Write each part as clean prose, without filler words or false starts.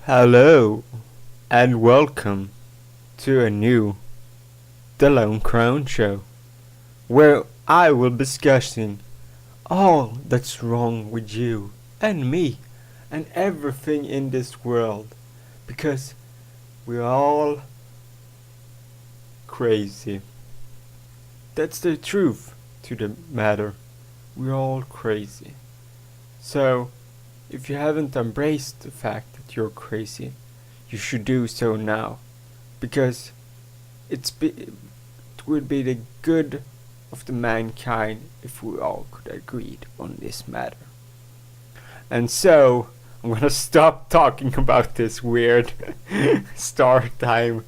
Hello and welcome to a new The Lone Crown Show, where I will be discussing all that's wrong with you and me and everything in this world, because we're all crazy. That's the truth to the matter. We're all crazy. So, if you haven't embraced the fact that you're crazy, you should do so now, because it would be the good of the mankind if we all could agree on this matter. And so, I'm gonna stop talking about this weird start time.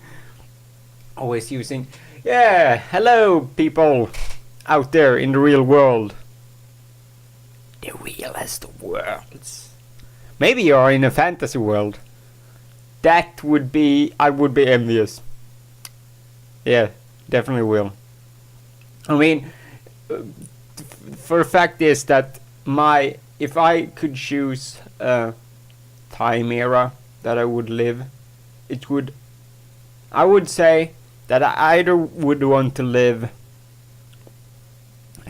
Always using, hello people out there in the real world. The realest of worlds. Maybe you're in a fantasy world. That would be, I would be envious. Yeah, definitely will. I mean, for the fact is that if I could choose a time era that I would live, I would say that I either would want to live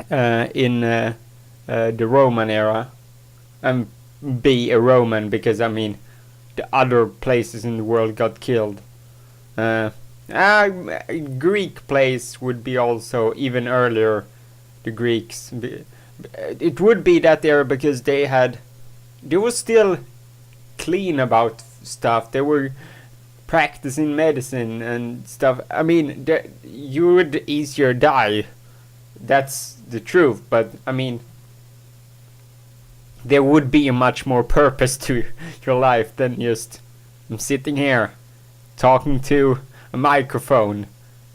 in the Roman era and be a Roman, because I mean the other places in the world got killed. Greek place would be also even earlier. The Greeks, it would be that era because they were still clean about stuff. They were practicing medicine and stuff. I mean, you would easier die. That's the truth. But I mean, there would be a much more purpose to your life than just I'm sitting here talking to a microphone,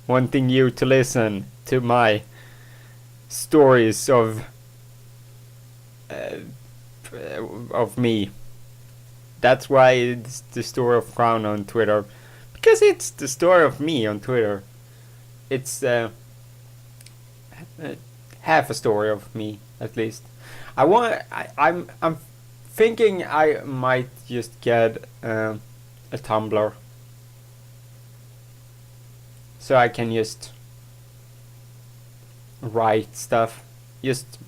wanting you to listen to my stories of me. That's why it's the story of Crown on Twitter, because it's the story of me on Twitter. It's half a story of me, at least. I'm thinking I might just get a Tumblr, so I can just write stuff, just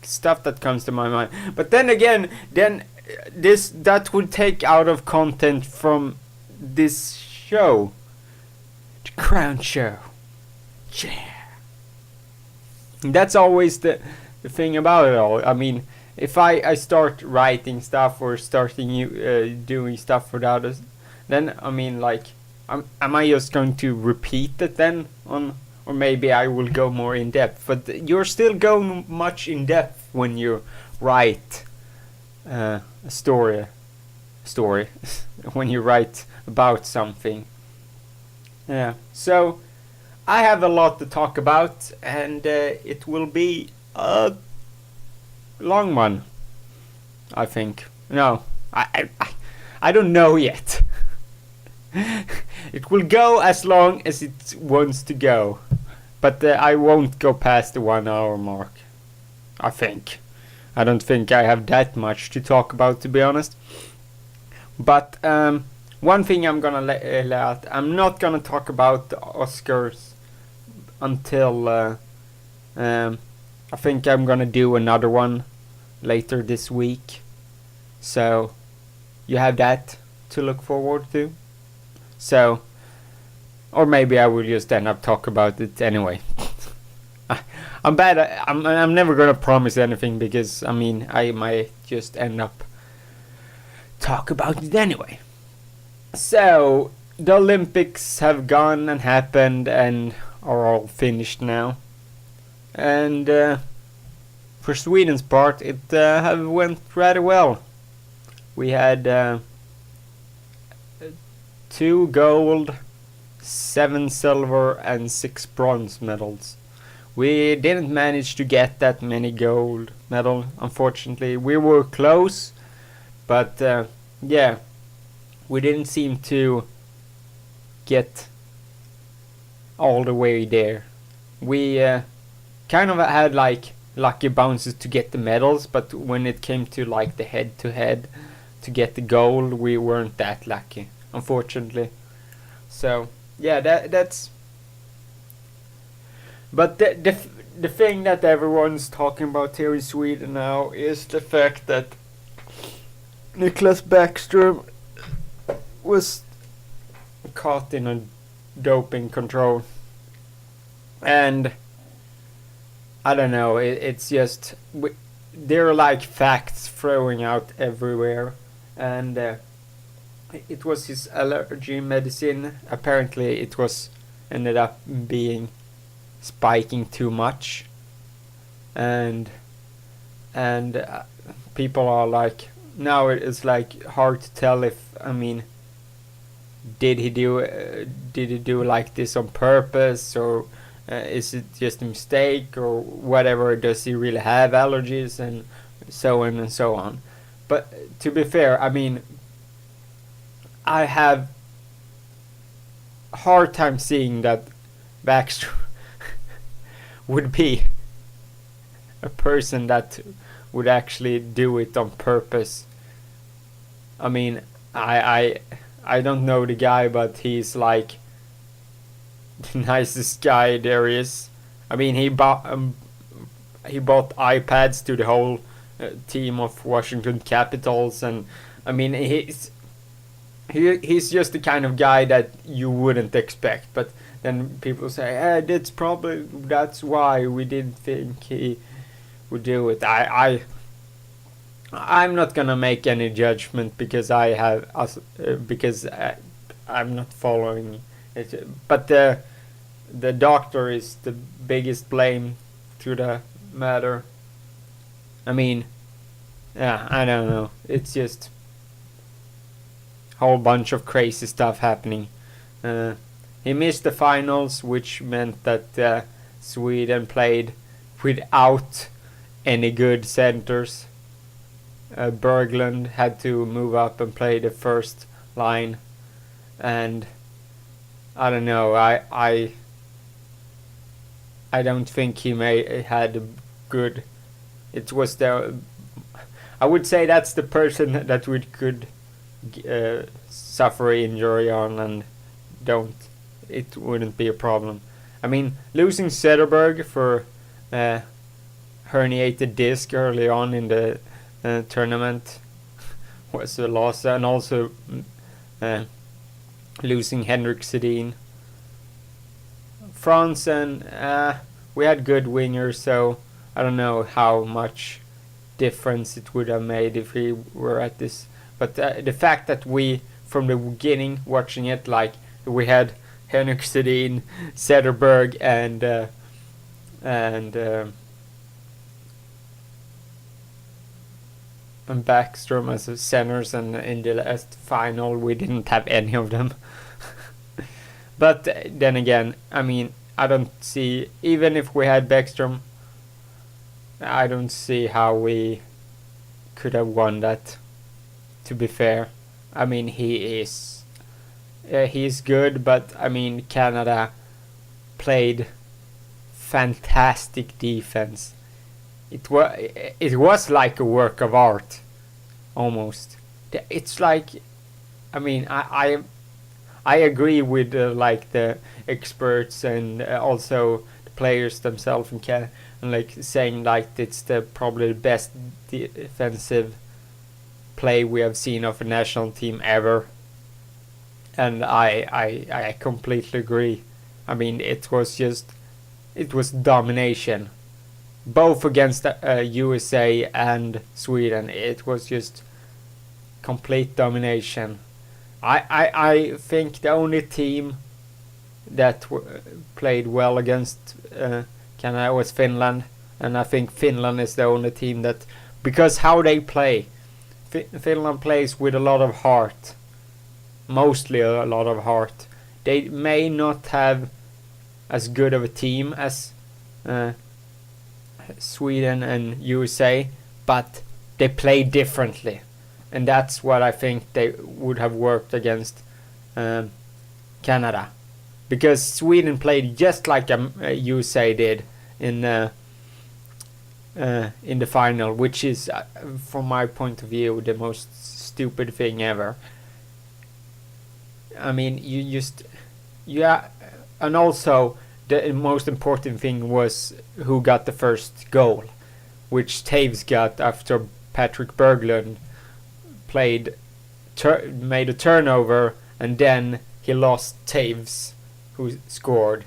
stuff that comes to my mind. But then again, that would take out of content from this show, the Crown Show. Yeah. That's always the thing about it all. I mean, if I start writing stuff or starting doing stuff for the others, then I mean, like, am I just going to repeat it then on, or maybe I will go more in depth? But you're still going much in depth when you write a story when you write about something. Yeah. So I have a lot to talk about, and it will be a long one, I think. No, I don't know yet. It will go as long as it wants to go, but I won't go past the 1 hour mark, I think. I don't think I have that much to talk about, to be honest. But one thing I'm gonna lay out, I'm not gonna talk about the Oscars until I think I'm gonna do another one later this week, so you have that to look forward to. So, or maybe I will just end up talk about it anyway. I'm bad. I'm never gonna promise anything, because I mean I might just end up talk about it anyway. So the Olympics have gone and happened and are all finished now, and for Sweden's part, it have went rather well. We had 2 gold, 7 silver, and 6 bronze medals. We didn't manage to get that many gold medals, unfortunately. We were close, but yeah, we didn't seem to get all the way there. We kind of had like lucky bounces to get the medals, but when it came to like the head-to-head to get the goal. We weren't that lucky, unfortunately. So yeah, that's. But the thing that everyone's talking about here in Sweden now is the fact that Niklas Bäckström was caught in a doping control, and I don't know. It's just there are like facts throwing out everywhere, and it was his allergy medicine. Apparently, it was ended up being spiking too much, and people are like, now it's like hard to tell if, I mean, did he do like this on purpose, or is it just a mistake, or whatever? Does he really have allergies, and so on and so on? But to be fair, I mean, I have a hard time seeing that Baxter would be a person that would actually do it on purpose. I mean, I don't know the guy, but he's like the nicest guy there is. I mean, he bought iPads to the whole team of Washington Capitals, and I mean, he's just the kind of guy that you wouldn't expect. But then people say, that's why we didn't think he would do it. I'm not gonna make any judgment because I'm not following it. But the doctor is the biggest blame to the matter. I mean, yeah, I don't know. It's just a whole bunch of crazy stuff happening. He missed the finals, which meant that Sweden played without any good centers. Berglund had to move up and play the first line, and I don't know. I don't think he had a good. It was I would say that's the person that we could suffer injury on, and it wouldn't be a problem. I mean, losing Söderberg for herniated disc early on in the tournament was a loss, and also losing Henrik Sedin. France, and we had good wingers, so I don't know how much difference it would have made if we were at this. But the fact that we, from the beginning, watching it, like we had Henrik Sedin, Söderberg, and Backstrom as centers, and in the last final we didn't have any of them. But then again, I mean, I don't see, even if we had Backstrom, I don't see how we could have won that, to be fair. I mean, he's good, but I mean, Canada played fantastic defense. It was like a work of art, almost. It's like, I mean, I agree with like the experts, and also the players themselves, and like saying like it's probably the best defensive play we have seen of a national team ever. And I completely agree. I mean, it was domination, both against USA and Sweden. It was just complete domination. I think the only team that played well against Canada was Finland, and I think Finland is the only team that, because how they play, Finland plays with a lot of heart, mostly a lot of heart. They may not have as good of a team as Sweden and USA, but they play differently, and that's what I think they would have worked against Canada, because Sweden played just like USA did in in the final, which is, from my point of view, the most stupid thing ever. I mean, and also the most important thing was who got the first goal, which Taves got after Patrick Berglund made a turnover, and then he lost Taves, who scored.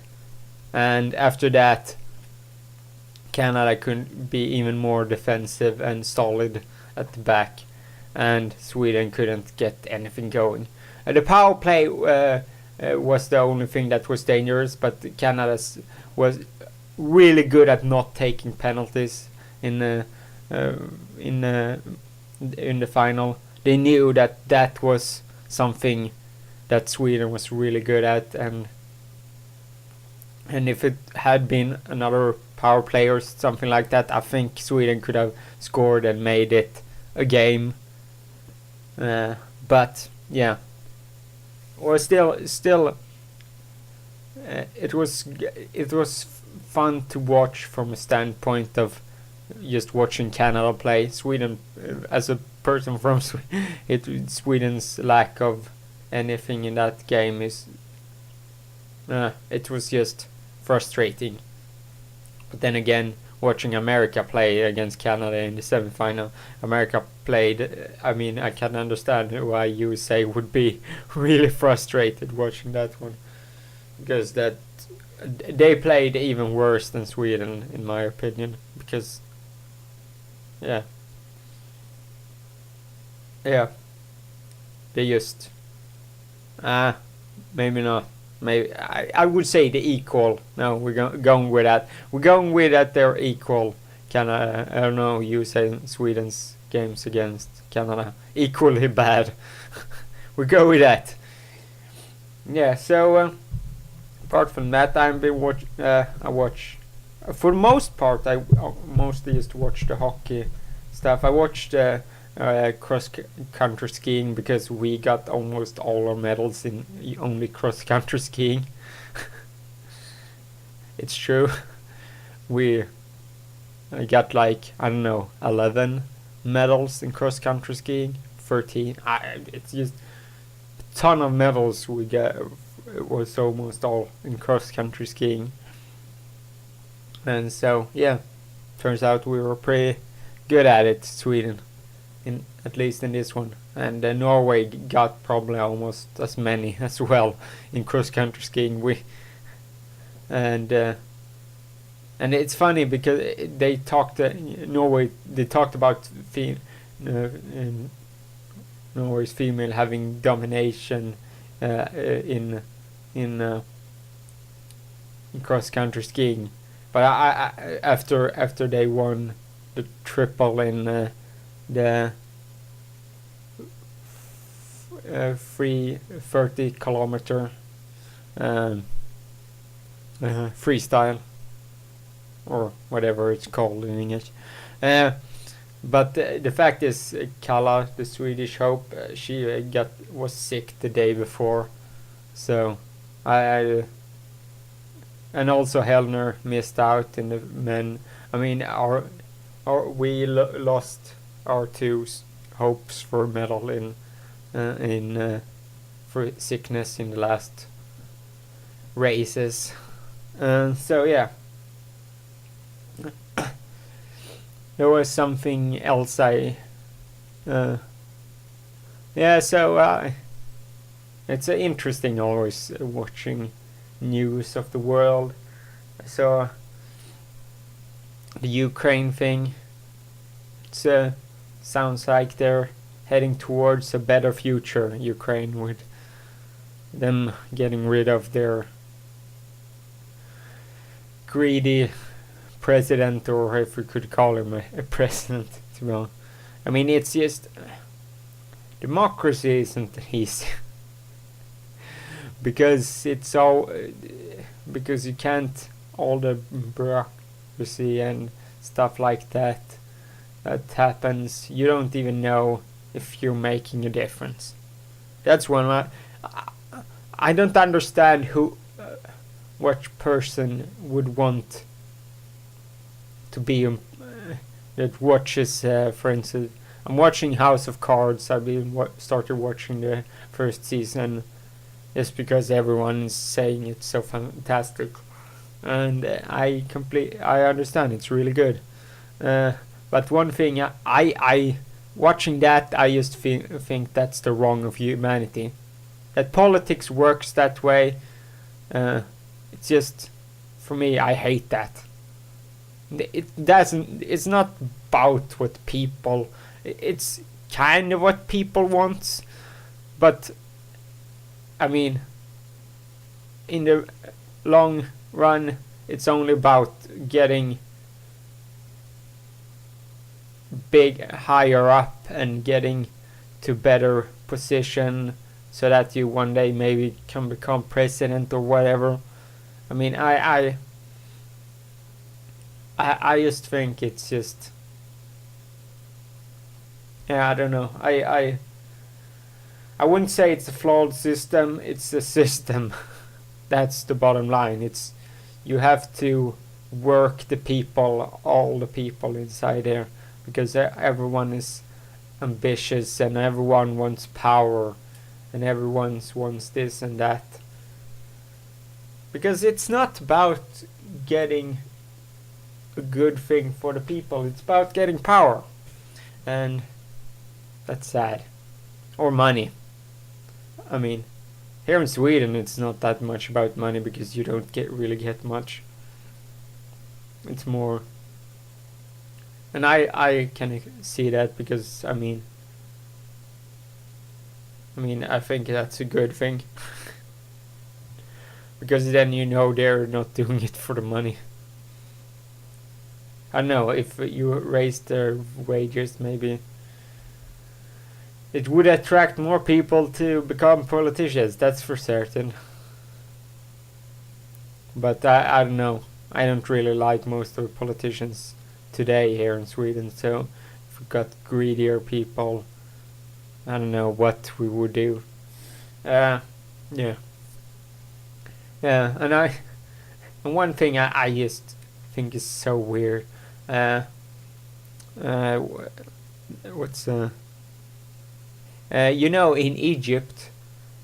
And after that, Canada couldn't be even more defensive and solid at the back, and Sweden couldn't get anything going. The power play was the only thing that was dangerous, but Canada was really good at not taking penalties in the final. They knew that was something that Sweden was really good at, and if it had been another power play or something like that, I think Sweden could have scored and made it a game. But yeah, or still, it was fun to watch from a standpoint of just watching Canada play. Sweden, as a person from Sweden's lack of anything in that game is, it was just frustrating. But then again, watching America play against Canada in the semi-final, America played, I mean, I can understand why USA would be really frustrated watching that one, because they played even worse than Sweden, in my opinion, because they just maybe not. Maybe I would say the equal. No, we're going with that. We're going with that they're equal. Canada, I don't know, USA and Sweden's games against Canada equally bad. We go with that. Yeah. So apart from that, I've been I watch. For the most part, I mostly just watch the hockey stuff. I watched cross-country skiing because we got almost all our medals in only cross-country skiing. It's true. I got like, I don't know, 11 medals in cross-country skiing, 13. It's just a ton of medals we got. It was almost all in cross-country skiing. And so, yeah, turns out we were pretty good at it, Sweden. At least in this one, and Norway got probably almost as many as well in cross-country skiing. And it's funny because they talked Norway. They talked about Norway's female having domination in cross-country skiing, but I after they won the triple in the free 30 kilometer freestyle, or whatever it's called in English. But the fact is, Kalla, the Swedish hope, she was sick the day before, so and also Hellner missed out in the men. I mean, we lost our two hopes for medal for sickness in the last races. So yeah, there was something else so it's interesting always watching news of the world. I saw the Ukraine thing. It's sounds like they're heading towards a better future, Ukraine, with them getting rid of their greedy president, or if we could call him a president, to be honest. I mean, it's just, democracy isn't easy. because you can't, all the bureaucracy and stuff like that happens, you don't even know if you're making a difference. That's one. I don't understand what person would want to be that watches, for instance, I'm watching House of Cards. I've been started watching the first season just because everyone is saying it's so fantastic, and I understand it's really good. But one thing I watching that, I just think that's the wrong of humanity. That politics works that way. It's just, for me, I hate that. It doesn't. It's not about what people. It's kind of what people want, but I mean, in the long run, it's only about getting higher up and getting to better position so that you one day maybe can become president or whatever. I mean, I just think it's just, yeah, I don't know. I wouldn't say it's a flawed system. It's a system. That's the bottom line. It's, you have to work the people, all the people inside there, because everyone is ambitious and everyone wants power and everyone wants this and that. Because it's not about getting a good thing for the people. It's about getting power. And that's sad. Or money. I mean, here in Sweden it's not that much about money because you don't really get much. It's more, and I can see that because I mean I think that's a good thing. Because then you know they're not doing it for the money. I don't know, if you raise their wages, maybe it would attract more people to become politicians, that's for certain. But I don't know. I don't really like most of the politicians today here in Sweden, so if we got greedier people, I don't know what we would do. Yeah. Yeah, and one thing I just think is so weird. What's you know, in Egypt,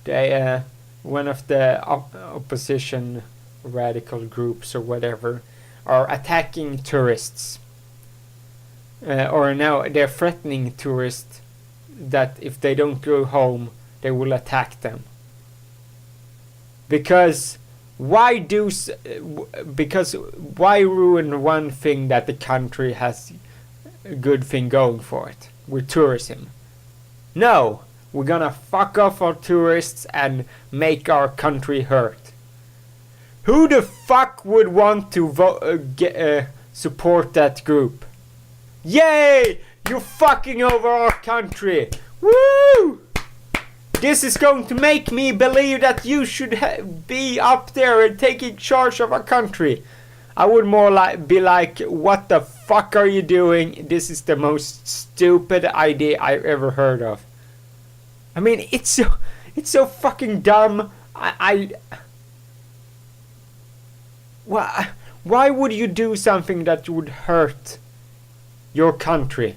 they one of the opposition radical groups or whatever are attacking tourists, or now they're threatening tourists that if they don't go home, they will attack them. Because why ruin one thing that the country has a good thing going for it with tourism? No, we're gonna fuck off our tourists and make our country hurt. Who the fuck would want to support that group? Yay! You're fucking over our country! Woo! This is going to make me believe that you should be up there and taking charge of our country. I would more be like, what the fuck are you doing? This is the most stupid idea I've ever heard of. I mean, it's so fucking dumb. Why would you do something that would hurt your country?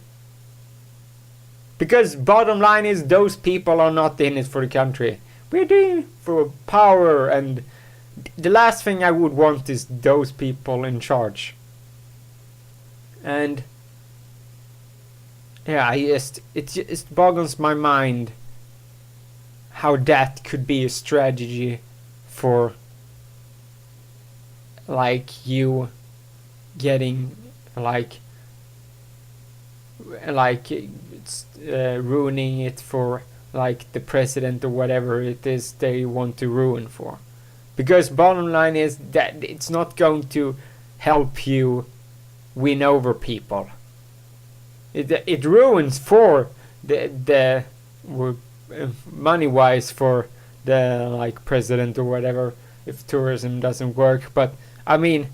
Because bottom line is, those people are not in it for the country. We're doing it for power, and the last thing I would want is those people in charge. And yeah, it just boggles my mind how that could be a strategy for like you getting ruining it for like the president or whatever it is they want to ruin for. Because bottom line is that it's not going to help you win over people. It ruins for the money wise for the like president or whatever if tourism doesn't work. But I mean,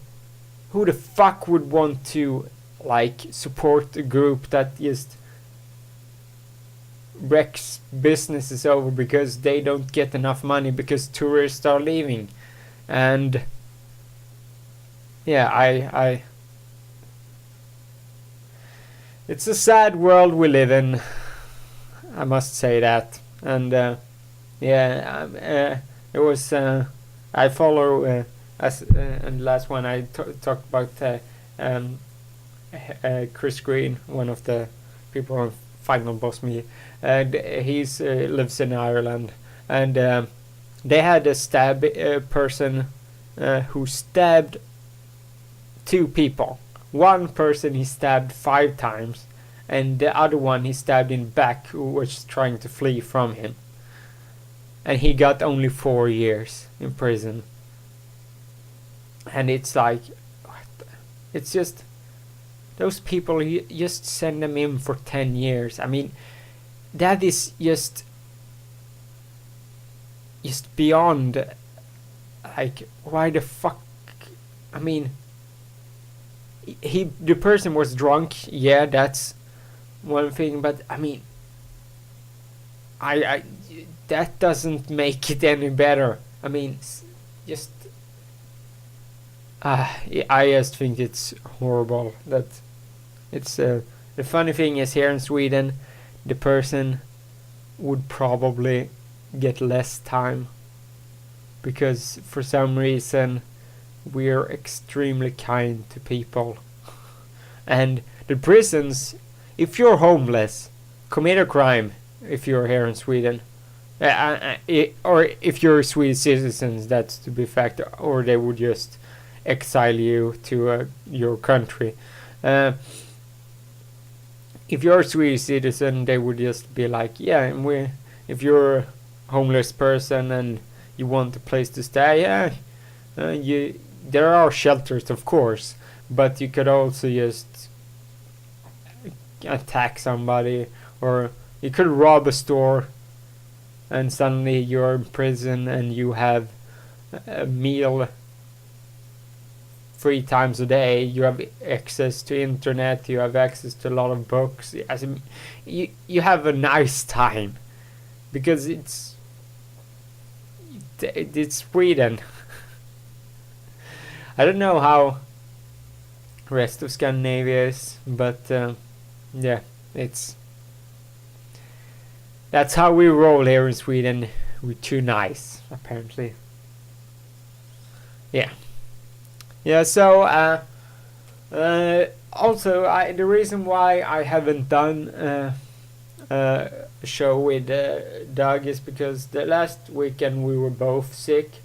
who the fuck would want to like support a group that just wrecks businesses over because they don't get enough money because tourists are leaving? And yeah, It's a sad world we live in. I must say that. And it was. I follow as and the last one I talked about Chris Green, one of the people on Final Boss Me. And he's lives in Ireland, and they had a stab person who stabbed two people. One person he stabbed 5 times, and the other one he stabbed in back, who was trying to flee from him. And he got only 4 years in prison. And it's like, it's just, those people, you just send them in for 10 years. I mean, that is just beyond, like, why the fuck, I mean, the person was drunk, yeah, that's one thing, but I mean, I that doesn't make it any better. I mean, just I just think it's horrible that it's the funny thing is, here in Sweden the person would probably get less time, because for some reason we're extremely kind to people. And the prisons, if you're homeless, commit a crime if you're here in Sweden, or if you're Swedish citizens, that's to be fact, or they would just exile you to your country. If you're a Swedish citizen, they would just be like, yeah, if you're a homeless person and you want a place to stay, yeah, there are shelters, of course, but you could also just attack somebody, or you could rob a store, and suddenly you're in prison and you have a meal 3 times a day, you have access to internet, you have access to a lot of books. You have a nice time, because it's Sweden. I don't know how the rest of Scandinavia is, but yeah, that's how we roll here in Sweden. We're too nice, apparently. Yeah. So also, the reason why I haven't done a show with Doug is because the last weekend we were both sick,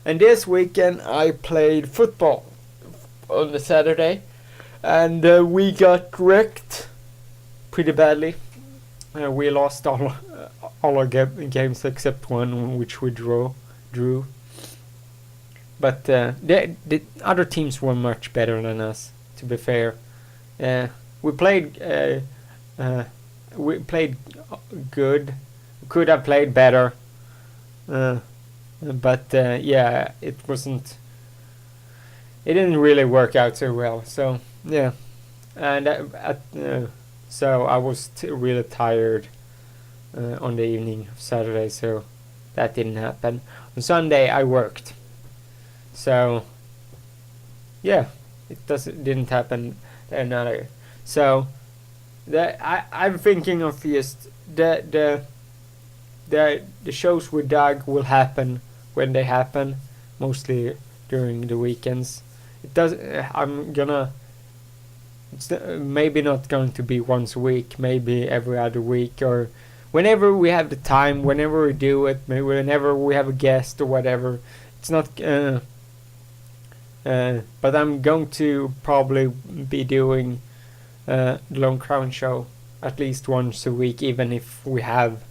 and this weekend I played football on the Saturday, and we got wrecked pretty badly. We lost all our games except one, which we drew. But the other teams were much better than us, to be fair. We played good. Could have played better. But yeah, it didn't really work out so well. So yeah, and so I was really tired on the evening of Saturday, so that didn't happen. On Sunday I worked. So yeah, didn't happen another. So I'm thinking of just the shows with Doug will happen when they happen, mostly during the weekends. It's maybe not going to be once a week, maybe every other week, or whenever we have the time, whenever we do it, maybe whenever we have a guest or whatever. It's not but I'm going to probably be doing the Lone Crown show at least once a week, even if we have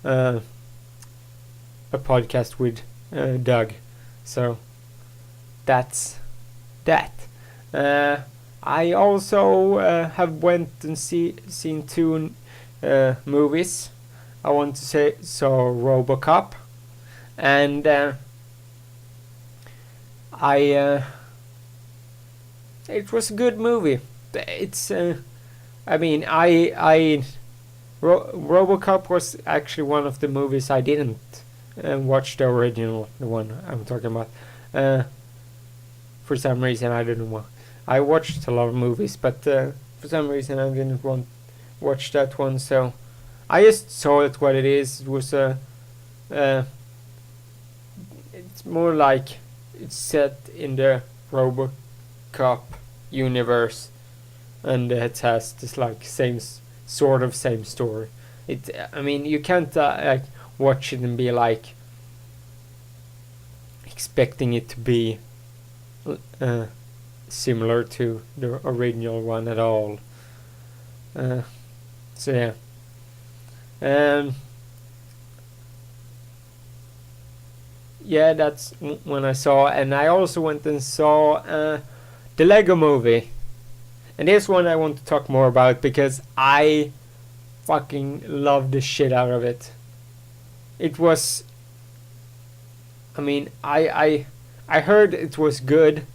a podcast with Doug. So that's that. I also have went and seen 2 movies. I want to say RoboCop, and it was a good movie. It's I mean, RoboCop was actually one of the movies I didn't watch, the original, the one I'm talking about. For some reason, I didn't want. I watched a lot of movies, but for some reason I didn't want watch that one, so I just saw it what it is. It was a it's more like it's set in the RoboCop universe, and it has this like same story. I mean, you can't like watch it and be like expecting it to be similar to the original one at all. So yeah. Yeah, that's when I saw, and I also went and saw the Lego Movie. And this one I want to talk more about because I fucking love the shit out of it. It was, I mean, I heard it was good,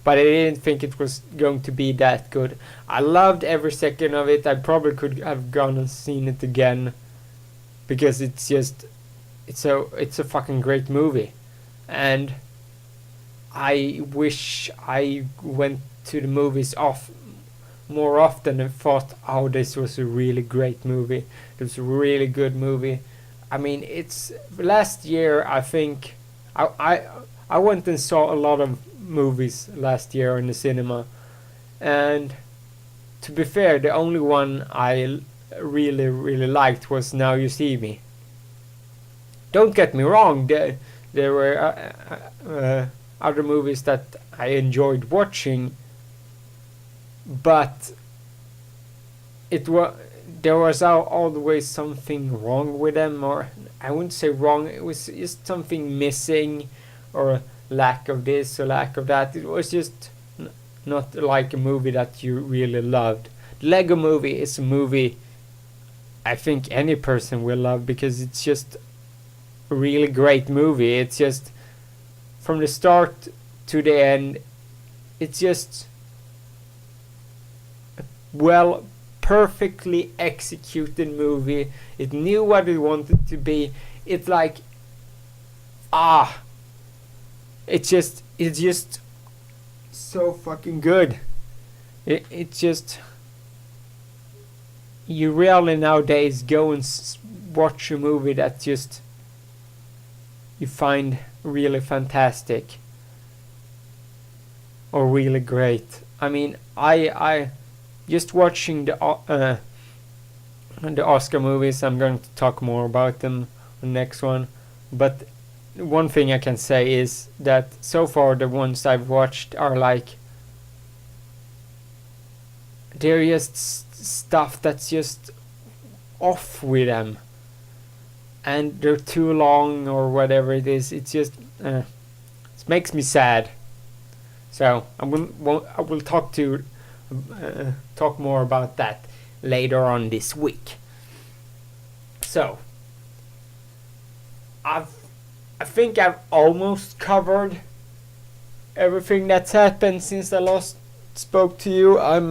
but I didn't think it was going to be that good. I loved every second of it. I probably could have gone and seen it again, because it's just, it's a fucking great movie. And I wish I went to the movies more often and thought, oh, this was a really great movie. It was a really good movie. I mean, it's last year, I think I went and saw a lot of movies last year in the cinema, and to be fair, the only one I really liked was Now You See Me. Don't get me wrong, there were other movies that I enjoyed watching, but there was always something wrong with them, or I wouldn't say wrong, it was just something missing, or lack of this or lack of that. It was just not like a movie that you really loved. The Lego Movie is a movie I think any person will love, because it's just a really great movie. It's just from the start to the end, it's just perfectly executed movie. It knew what it wanted to be. It's like it's just so fucking good. It's just, you rarely nowadays go and watch a movie that just you find really fantastic or really great. I mean, I just watching the Oscar movies. I'm going to talk more about them on the next one, but one thing I can say is that so far the ones I've watched are like, they're just stuff that's just off with them, and they're too long or whatever it is. It's just it makes me sad. So I will talk more about that later on this week. So I think I've almost covered everything that's happened since I last spoke to you. I'm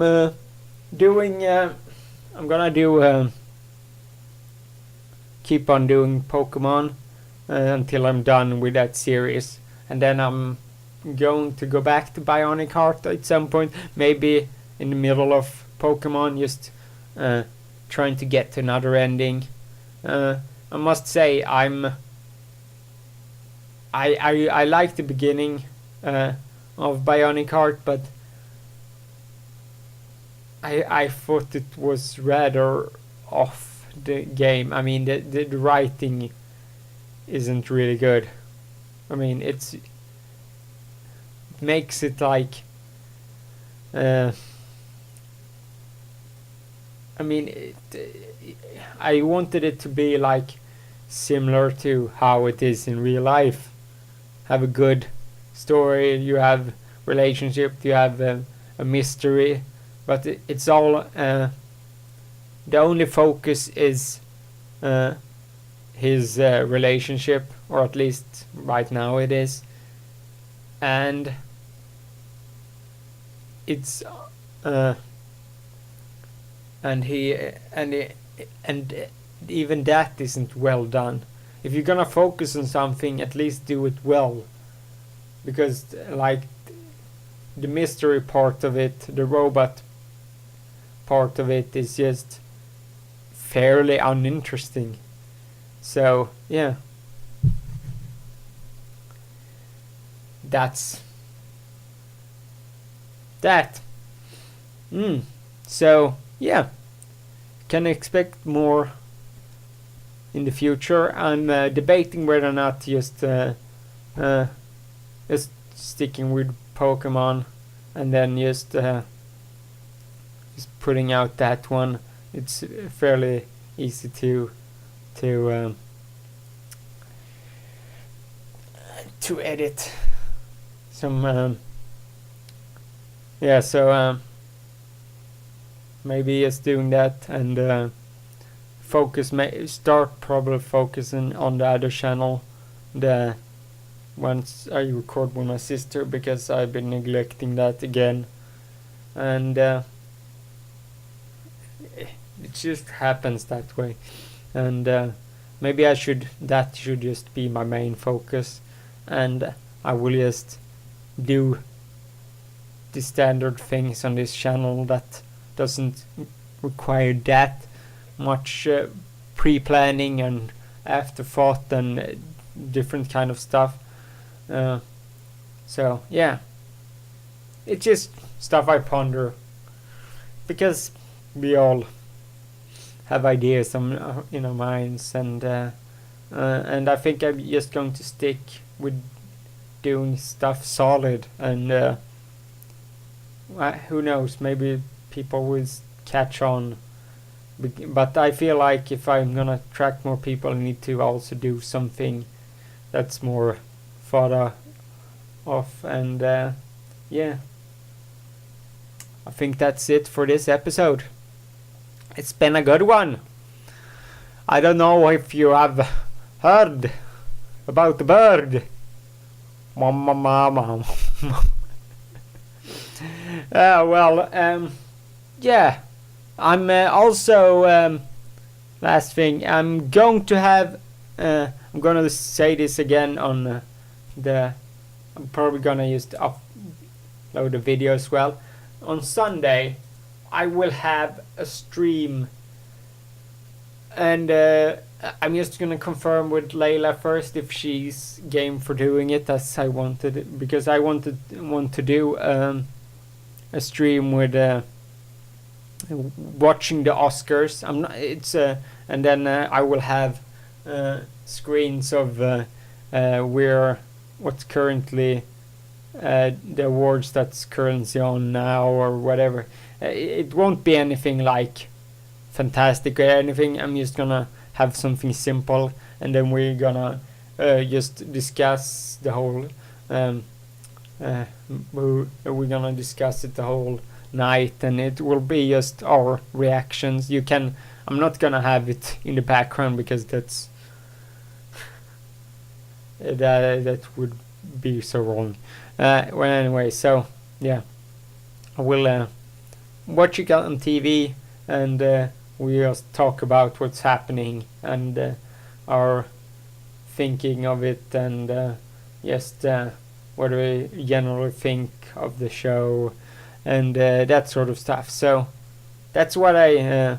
gonna do keep on doing Pokemon until I'm done with that series, and then I'm going to go back to Bionic Heart at some point, maybe in the middle of Pokemon, just trying to get to another ending. I must say I like the beginning of Bionic Heart, but I thought it was rather off the game. I mean, the writing isn't really good. I mean, it makes it like I mean, I wanted it to be like similar to how it is in real life. Have a good story, you have relationship, you have a mystery, but it's all the only focus is his relationship, or at least right now it is, and it's and even that isn't well done. If you're gonna focus on something, at least do it well, because like the mystery part of it, the robot part of it is just fairly uninteresting. So yeah, that's that. So yeah, can expect more in the future. I'm debating whether or not just sticking with Pokemon and then just putting out that one. It's fairly easy to edit some so maybe just doing that and start probably focusing on the other channel the once I record with my sister, because I've been neglecting that again, and it just happens that way. And maybe that should just be my main focus, and I will just do the standard things on this channel that doesn't require that much pre-planning and afterthought and different kind of stuff. So yeah, it's just stuff I ponder, because we all have ideas in our minds, and I think I'm just going to stick with doing stuff solid, and who knows, maybe people will catch on. But I feel like if I'm gonna attract more people, I need to also do something that's more thought of, and yeah, I think that's it for this episode. It's been a good one. I don't know if you have heard about the bird. Mama. Yeah. I'm also last thing. I'm going to have. I'm gonna say this again on I'm probably gonna use to upload the video as well. On Sunday, I will have a stream, and I'm just gonna confirm with Layla first if she's game for doing it, as I wanted, because I want to do a stream with watching the Oscars. And then I will have screens of what's currently the awards that's currently on now or whatever. It won't be anything like fantastic or anything. I'm just gonna have something simple, and then we're gonna just discuss the whole we're gonna discuss it the whole night, and it will be just our reactions. I'm not gonna have it in the background, because that would be so wrong. Well, anyway, so yeah, I will watch it on TV, and we just talk about what's happening and our thinking of it, and just what do we generally think of the show, and that sort of stuff. So that's what I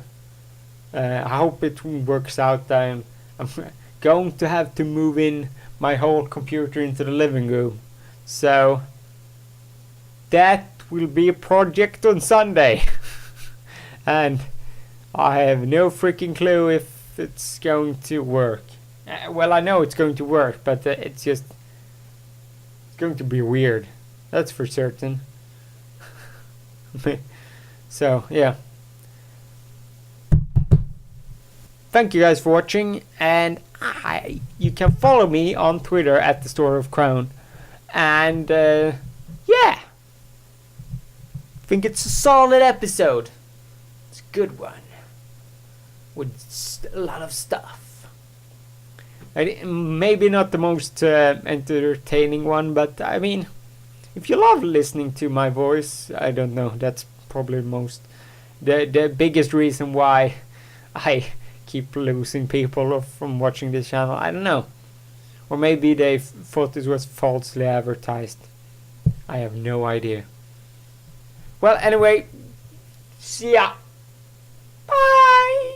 hope it works out. I'm going to have to move in my whole computer into the living room, so that will be a project on Sunday. And I have no freaking clue if it's going to work. Well, I know it's going to work, but it's going to be weird, that's for certain. So yeah, thank you guys for watching, and you can follow me on Twitter at the Store of Crown, and yeah, think it's a solid episode. It's a good one with a lot of stuff. Maybe not the most entertaining one, but I mean, if you love listening to my voice, I don't know, that's probably the biggest reason why I keep losing people from watching this channel. I don't know. Or maybe they thought it was falsely advertised. I have no idea. Well, anyway, see ya. Bye!